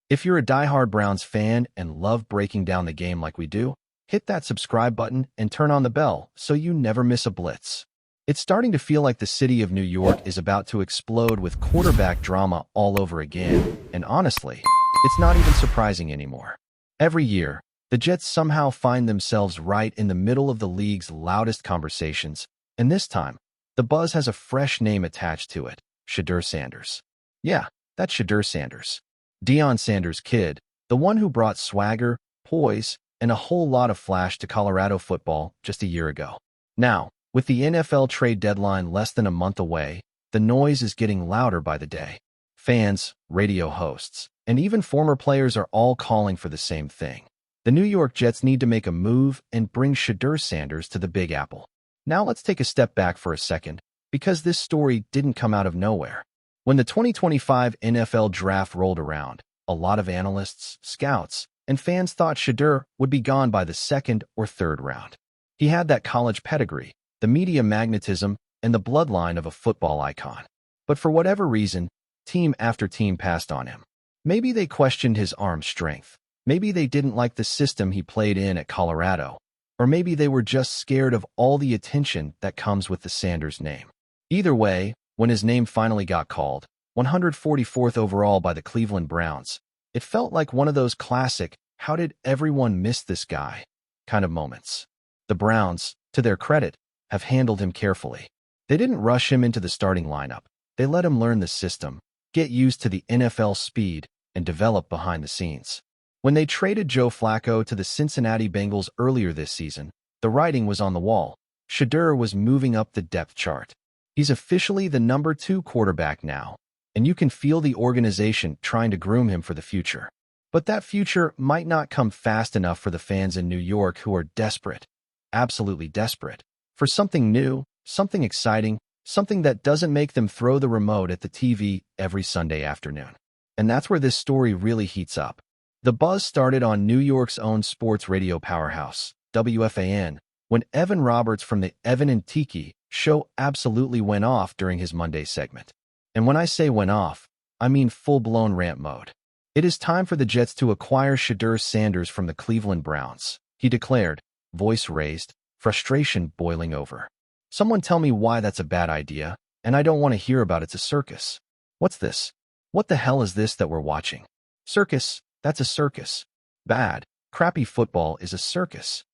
If you're a diehard Browns fan and love breaking down the game like we do, hit that subscribe button and turn on the bell so you never miss a blitz. It's starting to feel like the city of New York is about to explode with quarterback drama all over again, and honestly, it's not even surprising anymore. Every year, the Jets somehow find themselves right in the middle of the league's loudest conversations, and this time, the buzz has a fresh name attached to it: Shedeur Sanders. Yeah, that's Shedeur Sanders. Deion Sanders' kid, the one who brought swagger, poise, and a whole lot of flash to Colorado football just a year ago. Now, with the NFL trade deadline less than a month away, the noise is getting louder by the day. Fans, radio hosts, and even former players are all calling for the same thing. The New York Jets need to make a move and bring Shedeur Sanders to the Big Apple. Now let's take a step back for a second, because this story didn't come out of nowhere. When the 2025 NFL Draft rolled around, a lot of analysts, scouts, and fans thought Shedeur would be gone by the second or third round. He had that college pedigree, the media magnetism, and the bloodline of a football icon. But for whatever reason, team after team passed on him. Maybe they questioned his arm strength. Maybe they didn't like the system he played in at Colorado. Or maybe they were just scared of all the attention that comes with the Sanders name. Either way, when his name finally got called, 144th overall by the Cleveland Browns, it felt like one of those classic, "how did everyone miss this guy?" kind of moments. The Browns, to their credit, have handled him carefully. They didn't rush him into the starting lineup. They let him learn the system, get used to the NFL speed, and develop behind the scenes. When they traded Joe Flacco to the Cincinnati Bengals earlier this season, the writing was on the wall. Shedeur was moving up the depth chart. He's officially the number 2 quarterback now, and you can feel the organization trying to groom him for the future. But that future might not come fast enough for the fans in New York who are desperate, absolutely desperate, for something new, something exciting, something that doesn't make them throw the remote at the TV every Sunday afternoon. And that's where this story really heats up. The buzz started on New York's own sports radio powerhouse, WFAN, when Evan Roberts from the Evan and Tiki show absolutely went off during his Monday segment. And when I say went off, I mean full-blown rant mode. "It is time for the Jets to acquire Shedeur Sanders from the Cleveland Browns," he declared, voice raised, frustration boiling over. "Someone tell me why that's a bad idea, and I don't want to hear about it's a circus. What's this? What the hell is this that we're watching? Circus? That's a circus. Bad, crappy football is a circus."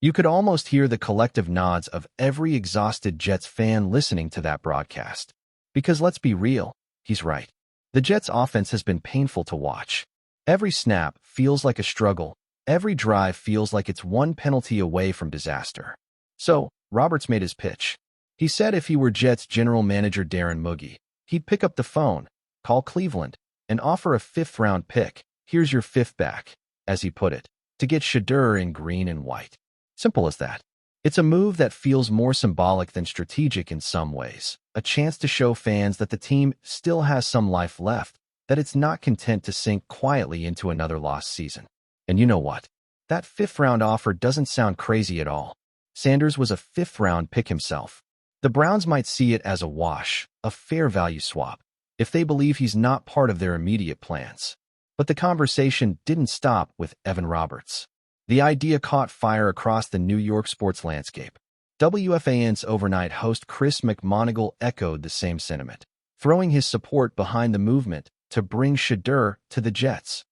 You could almost hear the collective nods of every exhausted Jets fan listening to that broadcast. Because let's be real, he's right. The Jets' offense has been painful to watch. Every snap feels like a struggle. Every drive feels like it's one penalty away from disaster. So, Roberts made his pitch. He said if he were Jets general manager Darren Moogie, he'd pick up the phone, call Cleveland, and offer a 5th-round pick. "Here's your 5th back," as he put it, to get Shedeur in green and white. Simple as that. It's a move that feels more symbolic than strategic in some ways, a chance to show fans that the team still has some life left, that it's not content to sink quietly into another lost season. And you know what? That 5th-round offer doesn't sound crazy at all. Sanders was a 5th-round pick himself. The Browns might see it as a wash, a fair value swap, if they believe he's not part of their immediate plans. But the conversation didn't stop with Evan Roberts. The idea caught fire across the New York sports landscape. WFAN's overnight host Chris McMonagle echoed the same sentiment, throwing his support behind the movement to bring Shedeur to the Jets.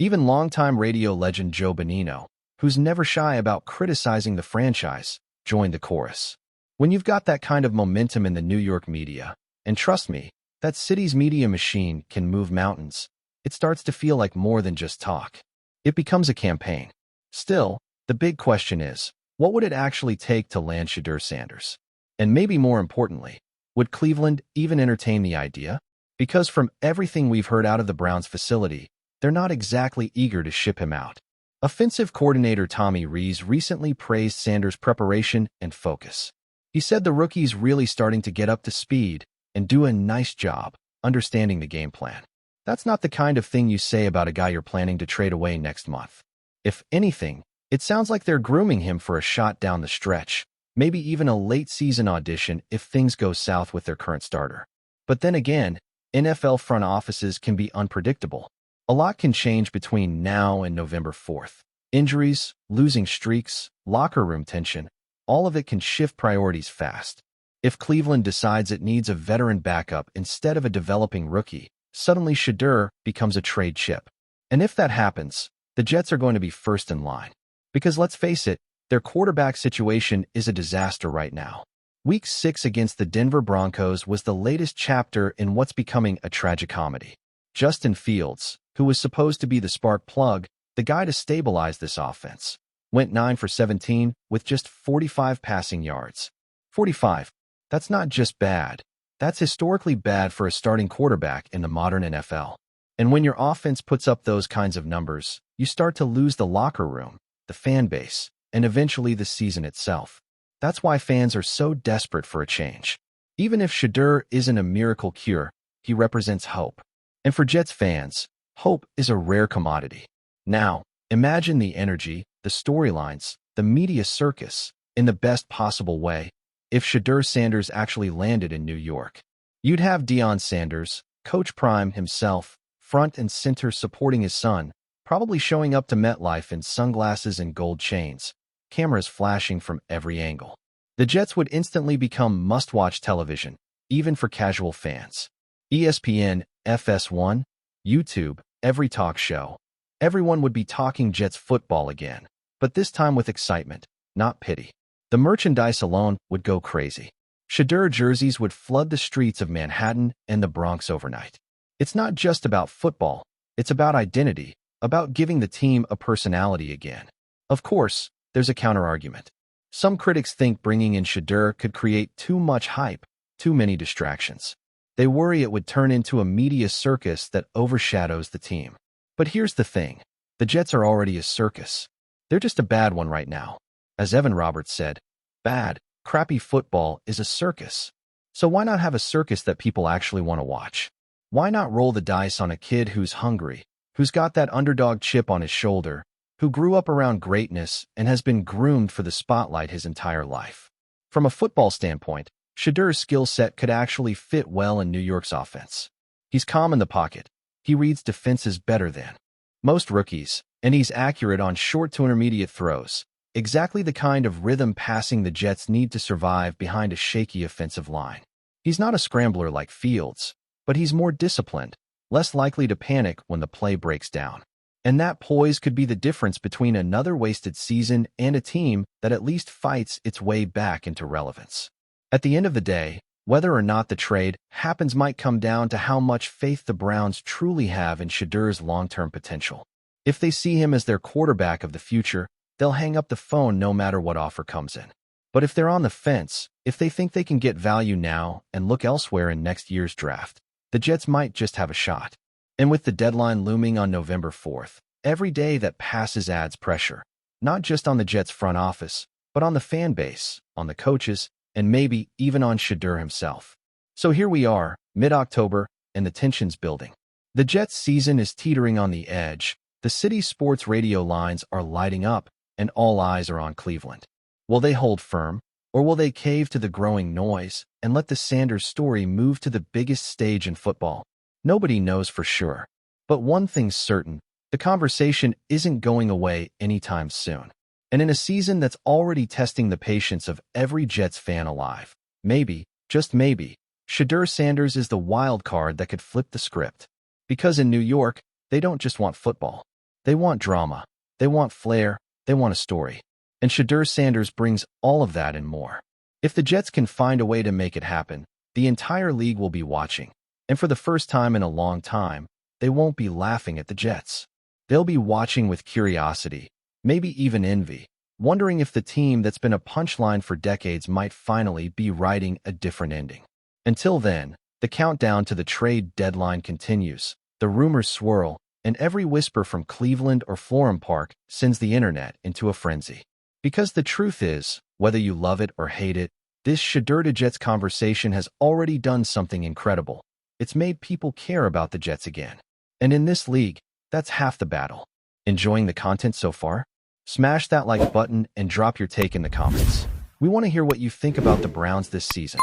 Even longtime radio legend Joe Bonino, who's never shy about criticizing the franchise, joined the chorus. When you've got that kind of momentum in the New York media, and trust me, that city's media machine can move mountains, it starts to feel like more than just talk. It becomes a campaign. Still, the big question is, what would it actually take to land Shedeur Sanders? And maybe more importantly, would Cleveland even entertain the idea? Because from everything we've heard out of the Browns facility, they're not exactly eager to ship him out. Offensive coordinator Tommy Rees recently praised Sanders' preparation and focus. He said the rookie's really starting to get up to speed and do a nice job understanding the game plan. That's not the kind of thing you say about a guy you're planning to trade away next month. If anything, it sounds like they're grooming him for a shot down the stretch, maybe even a late-season audition if things go south with their current starter. But then again, NFL front offices can be unpredictable. A lot can change between now and November 4th. Injuries, losing streaks, locker room tension, all of it can shift priorities fast. If Cleveland decides it needs a veteran backup instead of a developing rookie, suddenly Shedeur becomes a trade chip. And if that happens, the Jets are going to be first in line. Because let's face it, their quarterback situation is a disaster right now. Week 6 against the Denver Broncos was the latest chapter in what's becoming a tragicomedy. Justin Fields, who was supposed to be the spark plug, the guy to stabilize this offense, went 9 for 17 with just 45 passing yards. 45. That's not just bad. That's historically bad for a starting quarterback in the modern NFL. And when your offense puts up those kinds of numbers, you start to lose the locker room, the fan base, and eventually the season itself. That's why fans are so desperate for a change. Even if Shedeur isn't a miracle cure, he represents hope. And for Jets fans, hope is a rare commodity. Now, imagine the energy, the storylines, the media circus, in the best possible way, if Shedeur Sanders actually landed in New York. You'd have Deion Sanders, Coach Prime himself, front and center supporting his son, probably showing up to MetLife in sunglasses and gold chains, cameras flashing from every angle. The Jets would instantly become must-watch television, even for casual fans. ESPN, FS1, YouTube, every talk show. Everyone would be talking Jets football again, but this time with excitement, not pity. The merchandise alone would go crazy. Shedeur jerseys would flood the streets of Manhattan and the Bronx overnight. It's not just about football, it's about identity, about giving the team a personality again. Of course, there's a counter-argument. Some critics think bringing in Shedeur could create too much hype, too many distractions. They worry it would turn into a media circus that overshadows the team. But here's the thing. The Jets are already a circus. They're just a bad one right now. As Evan Roberts said, bad, crappy football is a circus. So why not have a circus that people actually want to watch? Why not roll the dice on a kid who's hungry, who's got that underdog chip on his shoulder, who grew up around greatness and has been groomed for the spotlight his entire life? From a football standpoint, Shedeur's skill set could actually fit well in New York's offense. He's calm in the pocket. He reads defenses better than most rookies, and he's accurate on short to intermediate throws, exactly the kind of rhythm passing the Jets need to survive behind a shaky offensive line. He's not a scrambler like Fields, but he's more disciplined, less likely to panic when the play breaks down. And that poise could be the difference between another wasted season and a team that at least fights its way back into relevance. At the end of the day, whether or not the trade happens might come down to how much faith the Browns truly have in Shedeur's long-term potential. If they see him as their quarterback of the future, they'll hang up the phone no matter what offer comes in. But if they're on the fence, if they think they can get value now and look elsewhere in next year's draft, the Jets might just have a shot. And with the deadline looming on November 4th, every day that passes adds pressure, not just on the Jets front office, but on the fan base, on the coaches, and maybe even on Shedeur himself. So here we are, mid-October, and the tension's building. The Jets' season is teetering on the edge, the city's sports radio lines are lighting up, and all eyes are on Cleveland. Will they hold firm, or will they cave to the growing noise and let the Sanders story move to the biggest stage in football? Nobody knows for sure. But one thing's certain, the conversation isn't going away anytime soon. And in a season that's already testing the patience of every Jets fan alive, maybe, just maybe, Shedeur Sanders is the wild card that could flip the script. Because in New York, they don't just want football. They want drama. They want flair. They want a story. And Shedeur Sanders brings all of that and more. If the Jets can find a way to make it happen, the entire league will be watching. And for the first time in a long time, they won't be laughing at the Jets. They'll be watching with curiosity, maybe even envy, wondering if the team that's been a punchline for decades might finally be writing a different ending. Until then, the countdown to the trade deadline continues, the rumors swirl, and every whisper from Cleveland or Florham Park sends the internet into a frenzy. Because the truth is, whether you love it or hate it, this Shedeur to Jets conversation has already done something incredible. It's made people care about the Jets again. And in this league, that's half the battle. Enjoying the content so far? Smash that like button and drop your take in the comments. We want to hear what you think about the Browns this season.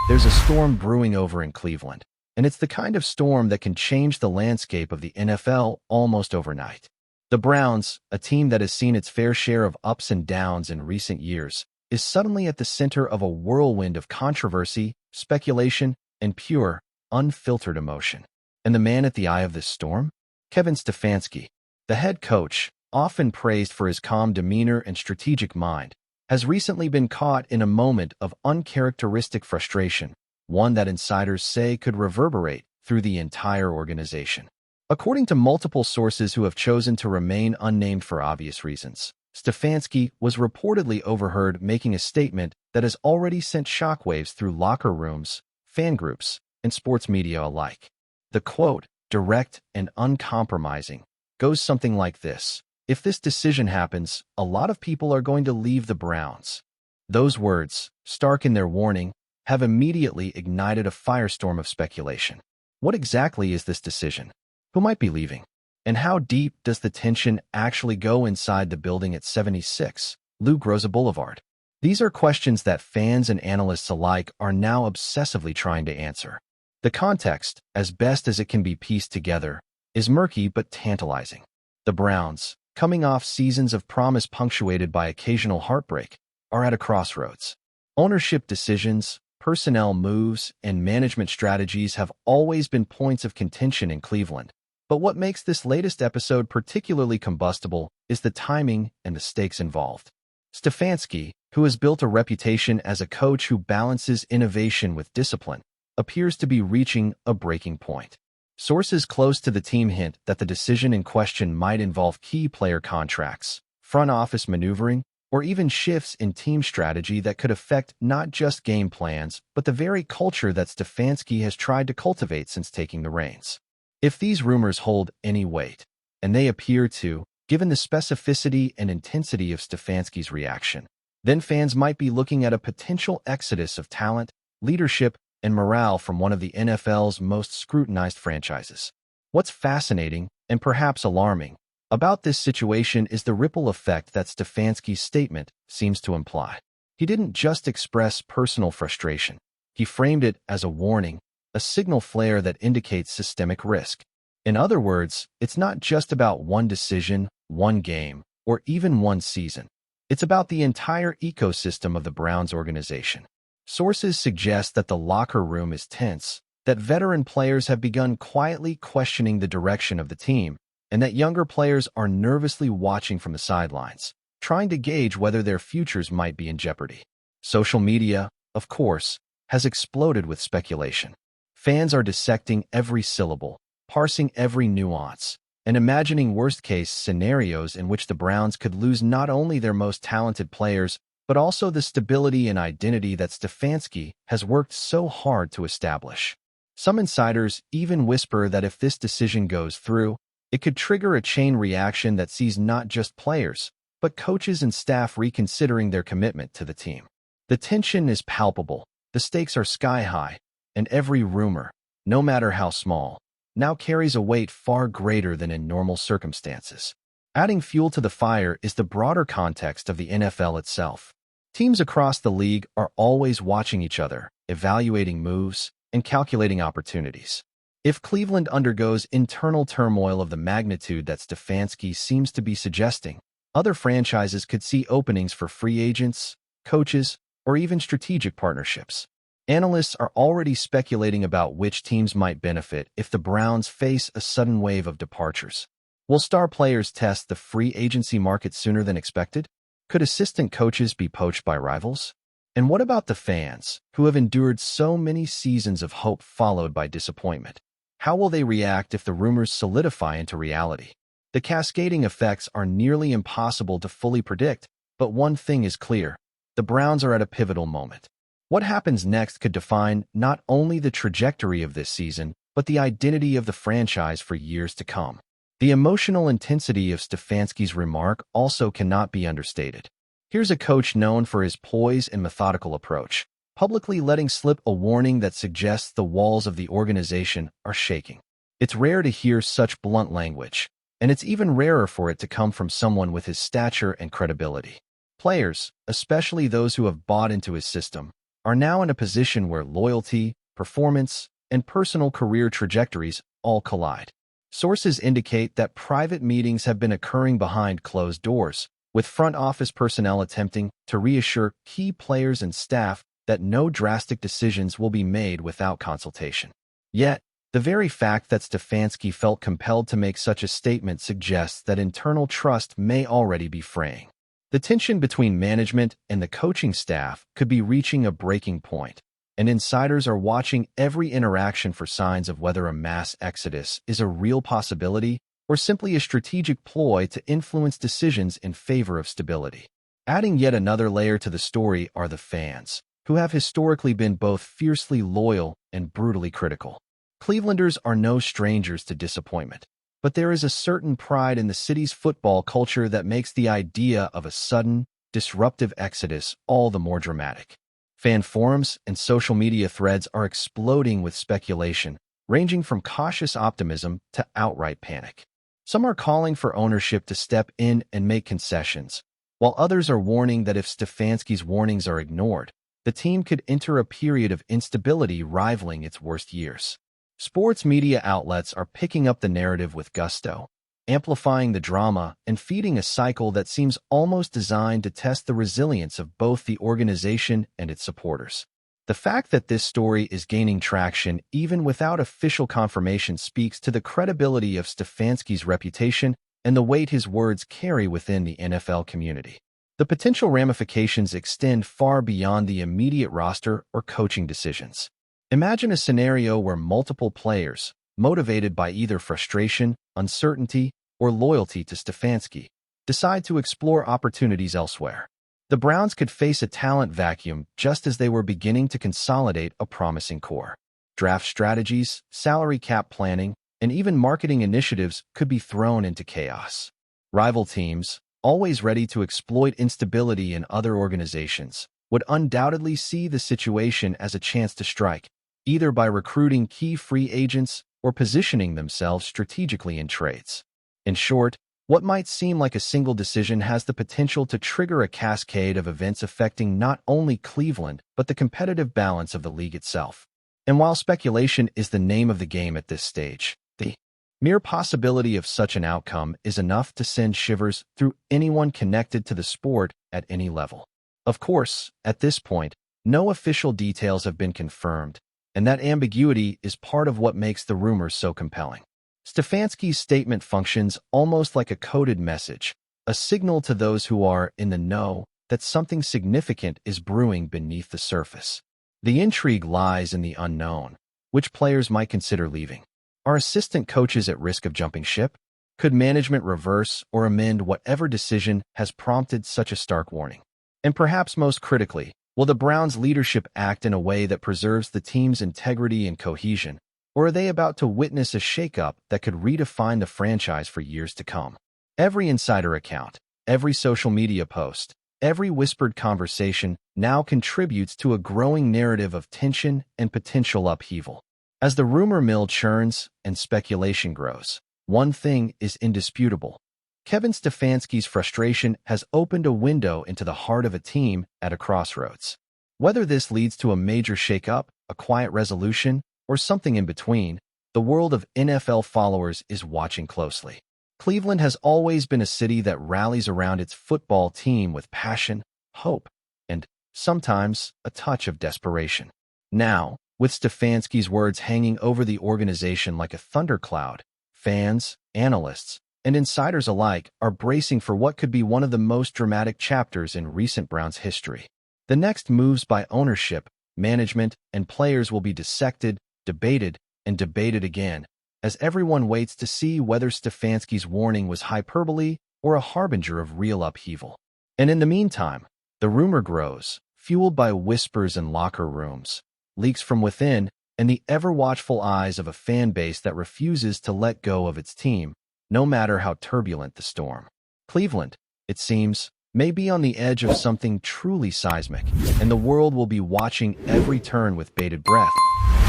There's a storm brewing over in Cleveland, and and it's the kind of storm that can change the landscape of the NFL almost overnight. The Browns, a team that has seen its fair share of ups and downs in recent years, is suddenly at the center of a whirlwind of controversy, speculation, and pure, unfiltered emotion. And the man at the eye of this storm? Kevin Stefanski, the head coach, often praised for his calm demeanor and strategic mind, has recently been caught in a moment of uncharacteristic frustration, one that insiders say could reverberate through the entire organization. According to multiple sources who have chosen to remain unnamed for obvious reasons, Stefanski was reportedly overheard making a statement that has already sent shockwaves through locker rooms, fan groups, and sports media alike. The quote, direct and uncompromising, goes something like this: "If this decision happens, a lot of people are going to leave the Browns." Those words, stark in their warning, have immediately ignited a firestorm of speculation. What exactly is this decision? Who might be leaving? And how deep does the tension actually go inside the building at 76 Lou Groza Boulevard? These are questions that fans and analysts alike are now obsessively trying to answer. The context, as best as it can be pieced together, is murky but tantalizing. The Browns, coming off seasons of promise punctuated by occasional heartbreak, are at a crossroads. Ownership decisions, personnel moves, and management strategies have always been points of contention in Cleveland. But what makes this latest episode particularly combustible is the timing and the stakes involved. Stefanski, who has built a reputation as a coach who balances innovation with discipline, appears to be reaching a breaking point. Sources close to the team hint that the decision in question might involve key player contracts, front office maneuvering, or even shifts in team strategy that could affect not just game plans, but the very culture that Stefanski has tried to cultivate since taking the reins. If these rumors hold any weight, and they appear to, given the specificity and intensity of Stefanski's reaction, then fans might be looking at a potential exodus of talent, leadership, and morale from one of the NFL's most scrutinized franchises. What's fascinating, and perhaps alarming, about this situation is the ripple effect that Stefanski's statement seems to imply. He didn't just express personal frustration. He framed it as a warning, a signal flare that indicates systemic risk. In other words, it's not just about one decision, one game, or even one season. It's about the entire ecosystem of the Browns organization. Sources suggest that the locker room is tense, that veteran players have begun quietly questioning the direction of the team, and that younger players are nervously watching from the sidelines, trying to gauge whether their futures might be in jeopardy. Social media, of course, has exploded with speculation. Fans are dissecting every syllable, parsing every nuance, and imagining worst-case scenarios in which the Browns could lose not only their most talented players, but also the stability and identity that Stefanski has worked so hard to establish. Some insiders even whisper that if this decision goes through, it could trigger a chain reaction that sees not just players, but coaches and staff reconsidering their commitment to the team. The tension is palpable, the stakes are sky-high, and every rumor, no matter how small, now carries a weight far greater than in normal circumstances. Adding fuel to the fire is the broader context of the NFL itself. Teams across the league are always watching each other, evaluating moves, and calculating opportunities. If Cleveland undergoes internal turmoil of the magnitude that Stefanski seems to be suggesting, other franchises could see openings for free agents, coaches, or even strategic partnerships. Analysts are already speculating about which teams might benefit if the Browns face a sudden wave of departures. Will star players test the free agency market sooner than expected? Could assistant coaches be poached by rivals? And what about the fans, who have endured so many seasons of hope followed by disappointment? How will they react if the rumors solidify into reality? The cascading effects are nearly impossible to fully predict, but one thing is clear: the Browns are at a pivotal moment. What happens next could define not only the trajectory of this season, but the identity of the franchise for years to come. The emotional intensity of Stefanski's remark also cannot be understated. Here's a coach known for his poise and methodical approach, publicly letting slip a warning that suggests the walls of the organization are shaking. It's rare to hear such blunt language, and it's even rarer for it to come from someone with his stature and credibility. Players, especially those who have bought into his system, are now in a position where loyalty, performance, and personal career trajectories all collide. Sources indicate that private meetings have been occurring behind closed doors, with front office personnel attempting to reassure key players and staff that no drastic decisions will be made without consultation. Yet, the very fact that Stefanski felt compelled to make such a statement suggests that internal trust may already be fraying. The tension between management and the coaching staff could be reaching a breaking point, and insiders are watching every interaction for signs of whether a mass exodus is a real possibility or simply a strategic ploy to influence decisions in favor of stability. Adding yet another layer to the story are the fans, who have historically been both fiercely loyal and brutally critical. Clevelanders are no strangers to disappointment, but there is a certain pride in the city's football culture that makes the idea of a sudden, disruptive exodus all the more dramatic. Fan forums and social media threads are exploding with speculation, ranging from cautious optimism to outright panic. Some are calling for ownership to step in and make concessions, while others are warning that if Stefanski's warnings are ignored, the team could enter a period of instability rivaling its worst years. Sports media outlets are picking up the narrative with gusto, amplifying the drama and feeding a cycle that seems almost designed to test the resilience of both the organization and its supporters. The fact that this story is gaining traction even without official confirmation speaks to the credibility of Stefanski's reputation and the weight his words carry within the NFL community. The potential ramifications extend far beyond the immediate roster or coaching decisions. Imagine a scenario where multiple players, motivated by either frustration, uncertainty, or loyalty to Stefanski, decide to explore opportunities elsewhere. The Browns could face a talent vacuum just as they were beginning to consolidate a promising core. Draft strategies, salary cap planning, and even marketing initiatives could be thrown into chaos. Rival teams, always ready to exploit instability in other organizations, would undoubtedly see the situation as a chance to strike, either by recruiting key free agents or positioning themselves strategically in trades. In short, what might seem like a single decision has the potential to trigger a cascade of events affecting not only Cleveland, but the competitive balance of the league itself. And while speculation is the name of the game at this stage, the mere possibility of such an outcome is enough to send shivers through anyone connected to the sport at any level. Of course, at this point, no official details have been confirmed, and that ambiguity is part of what makes the rumors so compelling. Stefanski's statement functions almost like a coded message, a signal to those who are in the know that something significant is brewing beneath the surface. The intrigue lies in the unknown. Which players might consider leaving? Are assistant coaches at risk of jumping ship? Could management reverse or amend whatever decision has prompted such a stark warning? And perhaps most critically, will the Browns' leadership act in a way that preserves the team's integrity and cohesion? Or are they about to witness a shakeup that could redefine the franchise for years to come? Every insider account, every social media post, every whispered conversation now contributes to a growing narrative of tension and potential upheaval. As the rumor mill churns and speculation grows, one thing is indisputable. Kevin Stefanski's frustration has opened a window into the heart of a team at a crossroads. Whether this leads to a major shakeup, a quiet resolution, or something in between, the world of NFL followers is watching closely. Cleveland has always been a city that rallies around its football team with passion, hope, and, sometimes, a touch of desperation. Now, with Stefanski's words hanging over the organization like a thundercloud, fans, analysts, and insiders alike are bracing for what could be one of the most dramatic chapters in recent Browns history. The next moves by ownership, management, and players will be dissected, debated, and debated again, as everyone waits to see whether Stefanski's warning was hyperbole or a harbinger of real upheaval. And in the meantime, the rumor grows, fueled by whispers in locker rooms, leaks from within, and the ever-watchful eyes of a fan base that refuses to let go of its team, no matter how turbulent the storm. Cleveland, it seems, may be on the edge of something truly seismic, and the world will be watching every turn with bated breath,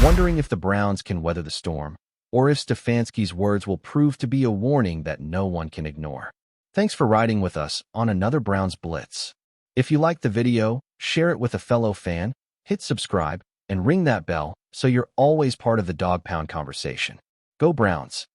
wondering if the Browns can weather the storm, or if Stefanski's words will prove to be a warning that no one can ignore. Thanks for riding with us on another Browns Blitz. If you liked the video, share it with a fellow fan, hit subscribe, and ring that bell so you're always part of the Dog Pound conversation. Go Browns!